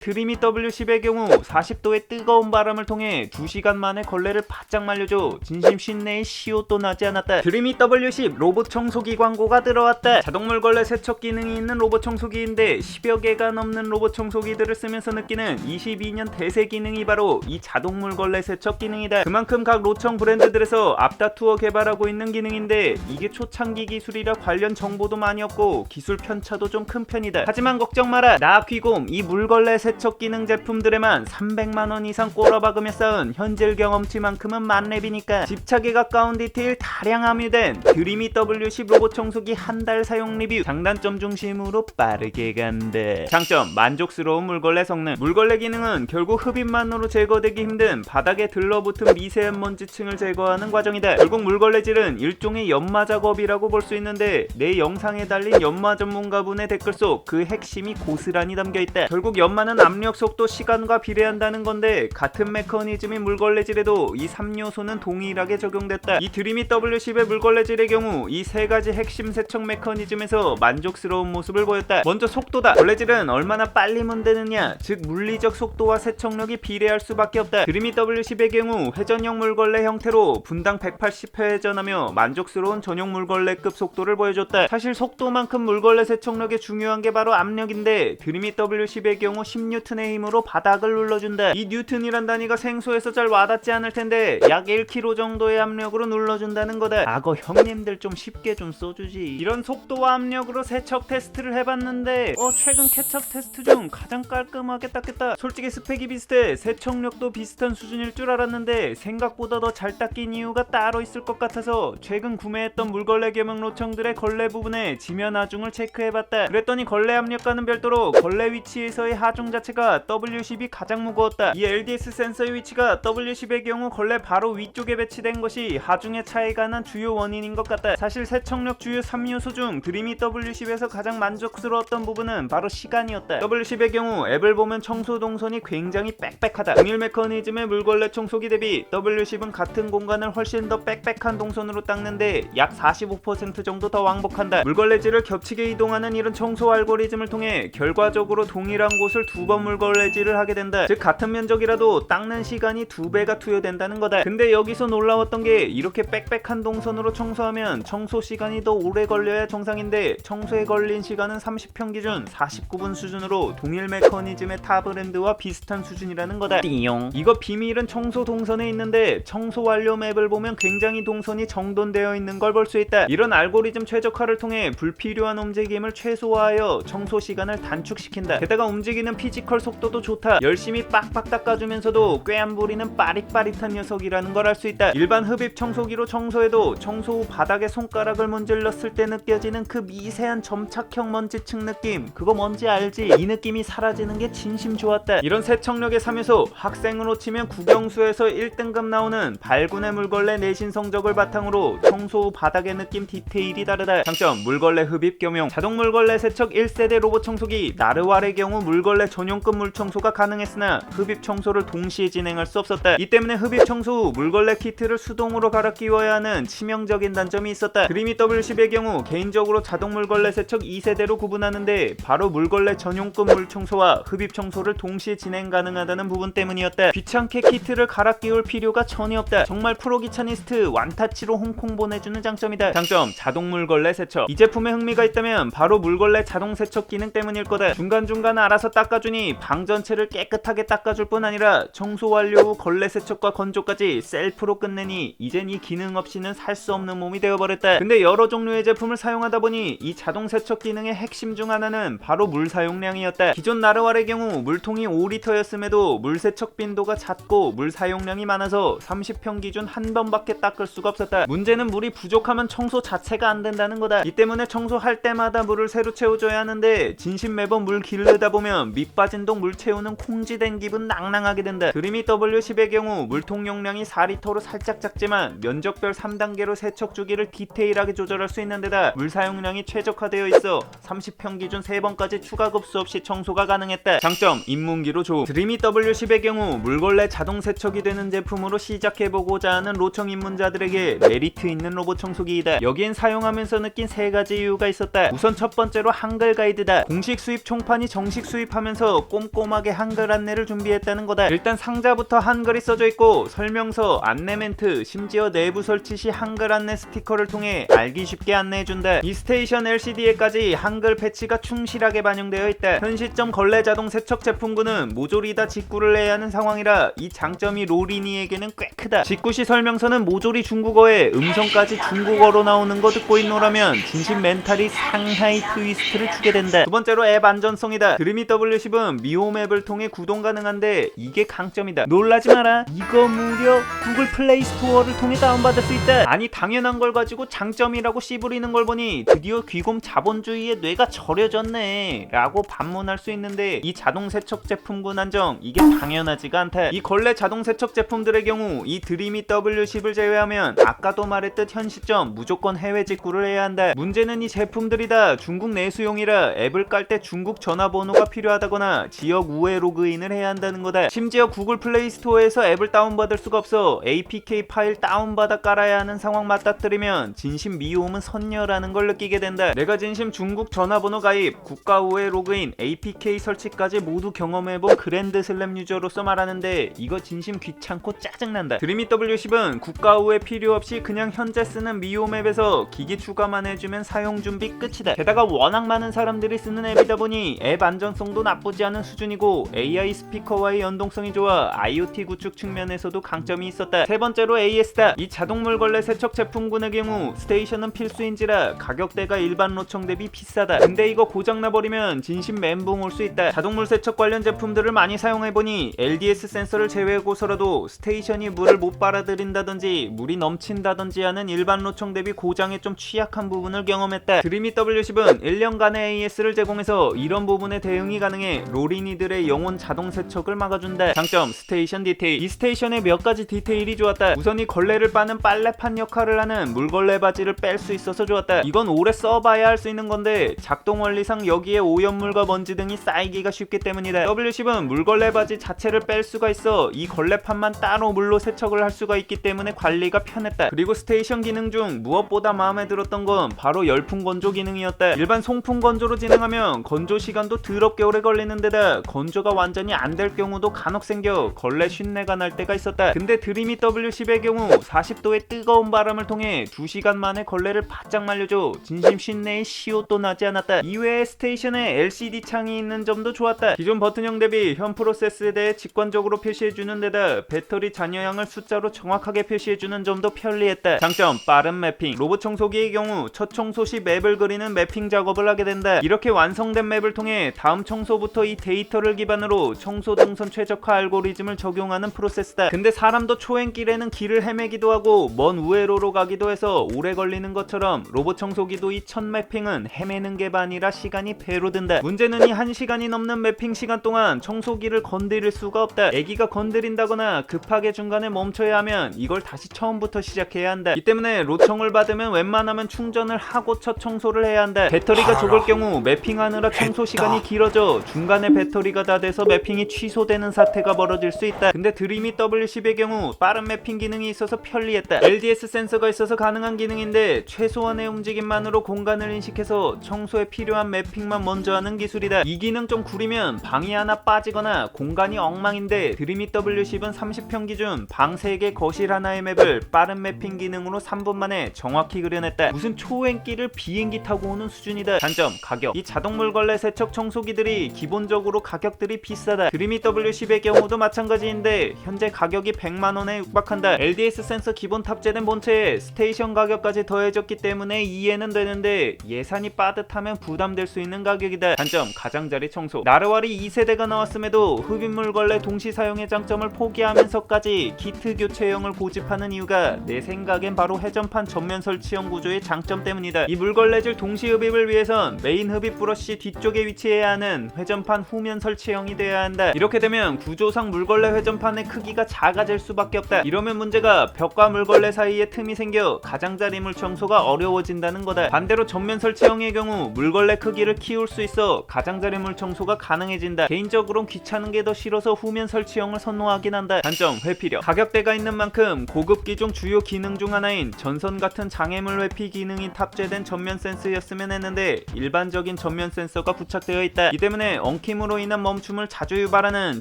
드림이 W10의 경우 40도의 뜨거운 바람을 통해 2시간 만에 걸레를 바짝 말려줘 진심 쉰내의 시옷도 나지 않았다. 드림이 W10 로봇 청소기 광고가 들어왔다. 자동 물걸레 세척 기능이 있는 로봇 청소기인데 10여 개가 넘는 로봇 청소기들을 쓰면서 느끼는 22년 대세 기능이 바로 이 자동 물걸레 세척 기능이다. 그만큼 각 로청 브랜드들에서 앞다투어 개발하고 있는 기능인데 이게 초창기 기술이라 관련 정보도 많이 없고 기술 편차도 좀 큰 편이다. 하지만 걱정 마라. 나 귀곰 이 물걸레 세척 기능 제품들에만 300만원 이상 꼬라박으며 쌓은 현질 경험치만큼은 만렙이니까 집착에 가까운 디테일 다량 함유된 드림이 W10 로봇 청소기 한 달 사용 리뷰. 장단점 중심으로 빠르게 간다. 장점 만족스러운 물걸레 성능. 물걸레 기능은 결국 흡입만으로 제거되기 힘든 바닥에 들러붙은 미세한 먼지층을 제거하는 과정이다. 결국 물걸레질은 일종의 연마 작업이라고 볼 수 있는데 내 영상에 달린 연마 전문가분의 댓글 속 그 핵심이 고스란히 담겨있다. 결국 연마는 압력, 속도, 시간과 비례한다는 건데 같은 메커니즘인 물걸레질에도 이 3요소는 동일하게 적용됐다. 이 드림이 W10의 물걸레질의 경우 이 세 가지 핵심 세척 메커니즘에서 만족스러운 모습을 보였다. 먼저 속도다. 걸레질은 얼마나 빨리 문대느냐, 즉 물리적 속도와 세척력이 비례할 수밖에 없다. 드림이 W10의 경우 회전형 물걸레 형태로 분당 180회 회전하며 만족스러운 전용 물걸레급 속도를 보여줬다. 사실 속도만큼 물걸레 세척력에 중요한 게 바로 압력인데 드림이 W10의 경우 10N의 힘으로 바닥을 눌러준다. 이 뉴턴이란 단위가 생소해서 잘 와닿지 않을 텐데 약 1kg 정도의 압력으로 눌러준다는 거다. 악어 형님들 좀 쉽게 좀 써주지. 이런 속도와 압력으로 세척 테스트를 해봤는데 최근 케첩 테스트 중 가장 깔끔하게 닦였다. 솔직히 스펙이 비슷해 세척력도 비슷한 수준일 줄 알았는데 생각보다 더 잘 닦인 이유가 따로 있을 것 같아서 최근 구매했던 물걸레 겸용 로청들의 걸레 부분에 지면 하중을 체크해봤다. 그랬더니 걸레 압력과는 별도로 걸레 위치에서의 하중 자체가 W10이 가장 무거웠다. 이 LDS 센서의 위치가 W10의 경우 걸레 바로 위쪽에 배치된 것이 하중의 차이가 난 주요 원인인 것 같다. 사실 세척력 주요 3요소 중 드림이 W10에서 가장 만족스러웠던 부분은 바로 시간이었다. W10의 경우 앱을 보면 청소 동선이 굉장히 빽빽하다. 동일 메커니즘의 물걸레 청소기 대비 W10은 같은 공간을 훨씬 더 빽빽한 동선으로 닦는데 약 45% 정도 더 왕복한다. 물걸레질을 겹치게 이동하는 이런 청소 알고리즘을 통해 결과적으로 동일한 곳을 두 번 물걸레질을 하게 된다. 즉 같은 면적이라도 닦는 시간이 2배가 투여된다는 거다. 근데 여기서 놀라웠던 게 이렇게 빽빽한 동선으로 청소하면 청소 시간이 더 오래 걸려야 정상인데 청소에 걸린 시간은 30편 기준 49분 수준으로 동일 메커니즘의 타 브랜드와 비슷한 수준이라는 거다. 띠용. 이거 비밀은 청소 동선에 있는데 청소 완료 맵을 보면 굉장히 동선이 정돈되어 있는 걸 볼 수 있다. 이런 알고리즘 최적화를 통해 불필요한 움직임을 최소화하여 청소 시간을 단축시킨다. 게다가 움직이는 피지컬 속도도 좋다. 열심히 빡빡 닦아주면서도 꽤 안 부리는 빠릿빠릿한 녀석이라는 걸 알 수 있다. 일반 흡입 청소기로 청소해도 청소 후 바닥에 손가락을 문질렀을 때 느껴지는 그 미세한 점착형 먼지층 느낌, 그거 뭔지 알지? 이 느낌이 사라지는 게 진심 좋았다. 이런 세척력의 3요소, 학생으로 치면 국영수에서 1등급 나오는 발군의 물걸레 내신 성적을 바탕으로 청소 후 바닥의 느낌 디테일이 다르다. 장점, 물걸레 흡입 겸용 자동 물걸레 세척 1세대 로봇 청소기 나르왈의 경우 물걸레 전용급 물청소가 가능했으나 흡입 청소를 동시에 진행할 수 없었다. 이 때문에 흡입 청소 후 물걸레 키트를 수동으로 갈아 끼워야 하는 치명적인 단점이 있었다. 드림이 W10의 경우 개인적으로 자동 물걸레 세척 2세대로 구분하는데 바로 물걸레 전용급 물청소와 흡입 청소를 동시에 진행 가능하다는 부분 때문이었다. 귀찮게 키트를 갈아 끼울 필요가 전혀 없다. 정말 프로 기차니스트 완타치로 홍콩 보내주는 장점이다. 장점, 자동 물걸레 세척. 이 제품에 흥미가 있다면 바로 물걸레 자동 세척 기능 때문일 거다. 중간중간 알아서 닦아주니 방 전체를 깨끗하게 닦아줄 뿐 아니라 청소 완료 후 걸레 세척과 건조까지 셀프로 끝내니 이젠 이 기능 없이는 살 수 없는 몸이 되어버렸다. 근데 여러 종류의 제품을 사용하다 보니 이 자동 세척 기능의 핵심 중 하나는 바로 물 사용량이었다. 기존 나르왈의 경우 물통이 5리터였음에도 물 세척 빈도가 잦고 물 사용량이 많아서 30편 기준 한 번밖에 닦을 수가 없었다. 문제는 물이 부족하면 청소 자체가 안 된다는 거다. 이 때문에 청소할 때마다 물을 새로 채워줘야 하는데 진심 매번 물 기르다 보면 밑 빠진 동 물 채우는 콩쥐된 기분 낭낭하게 된다. 드림이 W10의 경우 물통 용량이 4리터로 살짝 작지만 면적별 3단계로 세척 주기를 디테일하게 조절할 수 있는 데다 물 사용량이 최적화되어 있어 30편 기준 3번까지 추가 급수 없이 청소가 가능했다. 장점, 입문기로 좋음. 드림이 W10의 경우 물걸레 자동 세척이 되는 제품으로 시작해보고자 하는 로청 입문자들에게 메리트 있는 로봇 청소기이다. 여기엔 사용하면서 느낀 3가지 이유가 있었다. 우선 첫 번째로 한글 가이드다. 공식 수입 총판이 정식 수입하면서 위해서 꼼꼼하게 한글 안내를 준비했다는 거다. 일단 상자부터 한글이 써져 있고 설명서, 안내 멘트, 심지어 내부 설치 시 한글 안내 스티커를 통해 알기 쉽게 안내해준다. 이 스테이션 LCD에까지 한글 패치가 충실하게 반영되어 있다. 현 시점 걸레 자동 세척 제품군은 모조리 다 직구를 해야 하는 상황이라 이 장점이 로리니에게는 꽤 크다. 직구 시 설명서는 모조리 중국어에 음성까지 중국어로 나오는 거 듣고 있노라면 진심 멘탈이 상하이 트위스트를 주게 된다. 두 번째로 앱 안전성이다. 드림이 W10은 미홈 앱을 통해 구동 가능한데 이게 강점이다. 놀라지 마라. 이거 무려 구글 플레이 스토어를 통해 다운받을 수 있다. 아니 당연한 걸 가지고 장점이라고 씨부리는 걸 보니 드디어 귀곰 자본주의에 뇌가 절여졌네 라고 반문할 수 있는데 이 자동 세척 제품군 한정 이게 당연하지가 않다. 이 걸레 자동 세척 제품들의 경우 이 드림이 W10을 제외하면 아까도 말했듯 현 시점 무조건 해외 직구를 해야 한다. 문제는 이 제품들이 다 중국 내수용이라 앱을 깔 때 중국 전화번호가 필요하다거나 지역 우회 로그인을 해야 한다는 거다. 심지어 구글 플레이 스토어에서 앱을 다운받을 수가 없어 APK 파일 다운받아 깔아야 하는 상황 맞닥뜨리면 진심 미홈은 선녀라는 걸 느끼게 된다. 내가 진심 중국 전화번호 가입, 국가 우회 로그인, APK 설치까지 모두 경험해본 그랜드 슬램 유저로서 말하는데 이거 진심 귀찮고 짜증난다. 드림이 W10은 국가 우회 필요 없이 그냥 현재 쓰는 미홈 앱에서 기기 추가만 해주면 사용 준비 끝이다. 게다가 워낙 많은 사람들이 쓰는 앱이다 보니 앱 안전성도 나쁘지 않은 수준이고 AI 스피커와의 연동성이 좋아 IoT 구축 측면에서도 강점이 있었다. 세 번째로 AS다. 이 자동물 걸레 세척 제품군의 경우 스테이션은 필수인지라 가격대가 일반 로청 대비 비싸다. 근데 이거 고장나버리면 진심 멘붕 올 수 있다. 자동물 세척 관련 제품들을 많이 사용해보니 LDS 센서를 제외하고서라도 스테이션이 물을 못 빨아들인다든지 물이 넘친다든지 하는 일반 로청 대비 고장에 좀 취약한 부분을 경험했다. 드림이 W10은 1년간의 AS를 제공해서 이런 부분에 대응이 가능해 로리니들의 영혼 자동 세척을 막아준다. 장점 스테이션 디테일. 이 스테이션의 몇 가지 디테일이 좋았다. 우선 이 걸레를 빠는 빨래판 역할을 하는 물걸레 바지를 뺄 수 있어서 좋았다. 이건 오래 써봐야 할 수 있는 건데 작동 원리상 여기에 오염물과 먼지 등이 쌓이기가 쉽기 때문이다. W10은 물걸레 바지 자체를 뺄 수가 있어 이 걸레판만 따로 물로 세척을 할 수가 있기 때문에 관리가 편했다. 그리고 스테이션 기능 중 무엇보다 마음에 들었던 건 바로 열풍 건조 기능이었다. 일반 송풍 건조로 진행하면 건조 시간도 더럽게 오래 걸리는 데다 건조가 완전히 안 될 경우도 간혹 생겨 걸레 쉰내가 날 때가 있었다. 근데 드림이 W10의 경우 40도의 뜨거운 바람을 통해 2시간 만에 걸레를 바짝 말려줘 진심 쉰내의 시옷도 나지 않았다. 이외에 스테이션에 LCD 창이 있는 점도 좋았다. 기존 버튼형 대비 현 프로세스에 대해 직관적으로 표시해주는 데다 배터리 잔여량을 숫자로 정확하게 표시해주는 점도 편리했다. 장점 빠른 매핑. 로봇 청소기의 경우 첫 청소 시 맵을 그리는 매핑 작업을 하게 된다. 이렇게 완성된 맵을 통해 다음 청소부터 이 데이터를 기반으로 청소 동선 최적화 알고리즘을 적용하는 프로세스다. 근데 사람도 초행길에는 길을 헤매기도 하고 먼 우회로로 가기도 해서 오래 걸리는 것처럼 로봇 청소기도 이 첫 매핑은 헤매는 게 반이라 시간이 배로 든다. 문제는 이 1시간이 넘는 매핑 시간 동안 청소기를 건드릴 수가 없다. 애기가 건드린다거나 급하게 중간에 멈춰야 하면 이걸 다시 처음부터 시작해야 한다. 이 때문에 로청을 받으면 웬만하면 충전을 하고 첫 청소를 해야 한다. 배터리가 적을 경우 매핑하느라 청소 시간이 길어져 중간에 배터리가 다 돼서 매핑이 취소되는 사태가 벌어질 수 있다. 근데 드림이 W10의 경우 빠른 매핑 기능이 있어서 편리했다. LDS 센서가 있어서 가능한 기능인데 최소한의 움직임만으로 공간을 인식해서 청소에 필요한 매핑만 먼저 하는 기술이다. 이 기능 좀 구리면 방이 하나 빠지거나 공간이 엉망인데 드림이 W10은 30평 기준 방 3개 거실 하나의 맵을 빠른 매핑 기능으로 3분 만에 정확히 그려냈다. 무슨 초행길을 비행기 타고 오는 수준이다. 단점 가격. 이 자동물 걸레 세척 청소기들이 기본적으로 가격들이 비싸다. 드림이 W10의 경우도 마찬가지인데 현재 가격이 100만원에 육박한다. LDS 센서 기본 탑재된 본체에 스테이션 가격까지 더해졌기 때문에 이해는 되는데 예산이 빠듯하면 부담될 수 있는 가격이다. 단점 가장자리 청소. 나르와리 2세대가 나왔음에도 흡입물 걸레 동시 사용의 장점을 포기하면서까지 키트 교체형을 고집하는 이유가 내 생각엔 바로 회전판 전면 설치형 구조의 장점 때문이다. 이 물걸레질 동시 흡입을 위해선 메인 흡입 브러쉬 뒤쪽에 위치해야 하는 회전판 후면 설치형이 되어야 한다. 이렇게 되면 구조상 물걸레 회전판의 크기가 작아질 수밖에 없다. 이러면 문제가 벽과 물걸레 사이에 틈이 생겨 가장자리 물 청소가 어려워진다는 거다. 반대로 전면 설치형의 경우 물걸레 크기를 키울 수 있어 가장자리 물 청소가 가능해진다. 개인적으로는 귀찮은 게 더 싫어서 후면 설치형을 선호하긴 한다. 단점 회피력. 가격대가 있는 만큼 고급기 중 주요 기능 중 하나인 전선 같은 장애물 회피 기능이 탑재된 전면 센서였으면 했는데 일반적인 전면 센서가 부착되어 있다. 이 때문에 엉킴으로 인한 멈춤을 자주 유발하는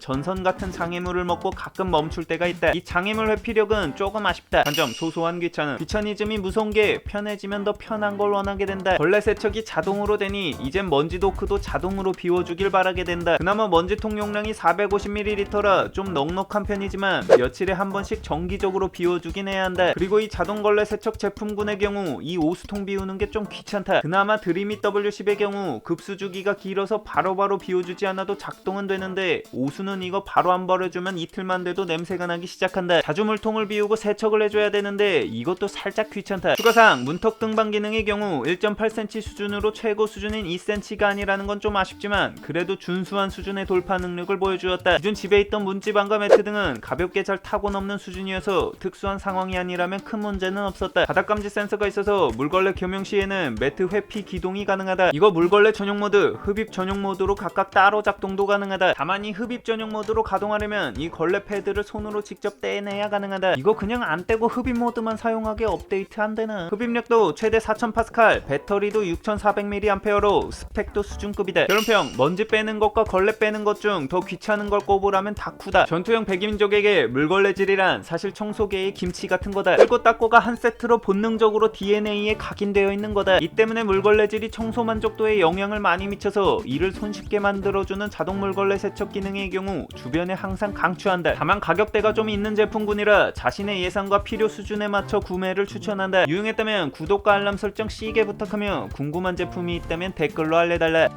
전선 같은 장애물을 먹고 가끔 멈출 때가 있다. 이 장애물 회피력은 조금 아쉽다. 단점 소소한 귀찮음. 귀차니즘이 무서운 게 편해지면 더 편한 걸 원하게 된다. 벌레 세척이 자동으로 되니 이젠 먼지 도크도 자동으로 비워주길 바라게 된다. 그나마 먼지통 용량이 450ml라 좀 넉넉한 편이지만 며칠에 한 번씩 정기적으로 비워주긴 해야 한다. 그리고 이 자동 걸레 세척 제품군의 경우 이 오수통 비우는 게 좀 귀찮다. 그나마 드림이 W10의 경우 급수 주기가 길어서 바로바로 비워주지 않아도 작동은 되는데 오수는 이거 바로 안 버려주면 이틀만 돼도 냄새가 나기 시작한다. 자주 물통을 비우고 세척을 해줘야 되는데 이것도 살짝 귀찮다. 추가사항 문턱 등반 기능의 경우 1.8cm 수준으로 최고 수준인 2cm가 아니라는 건 좀 아쉽지만 그래도 준수한 수준의 돌파 능력을 보여주었다. 기존 집에 있던 문지방과 매트 등은 가볍게 잘 타고 넘는 수준이어서 특수한 상황이 아니라면 큰 문제는 없었다. 바닥 감지 센서가 있어서 물걸레 겸용 시에는 매트 회피 기동이 가능하다. 이거 물걸레 전용 모드, 흡입 전용 모드로 각각 따로 작동도 가능하다. 다만 이 흡입 전용 모드로 가동하려면 이 걸레 패드를 손으로 직접 떼내야 가능하다. 이거 그냥 안 떼고 흡입 모드만 사용하게 업데이트 안 되나? 흡입력도 최대 4000파스칼, 배터리도 6400mAh로 스펙도 수준급이다. 결론평, 먼지 빼는 것과 걸레 빼는 것 중 더 귀찮은 걸 꼽으라면 다쿠다. 전투형 백인민족에게 물걸레질이란 사실 청소계의 김치 같은 거다. 끌고 닦고가 한 세트로 본능적으로 DNA에 각인되어 있는 거다. 이 때문에 물걸레질이 청소 만족도에 영향을 많이 미쳐서 이를 손쉽게 만들어주는 자동 물걸레 세척 기능의 경우 주변에 항상 강추한다. 다만 가격대가 좀 있는 제품군이라 자신의 예산과 필요 수준에 맞춰 구매를 추천한다. 유용했다면 구독과 알람 설정 C게 부탁하며 궁금한 제품이 있다면 댓글로 알려달라.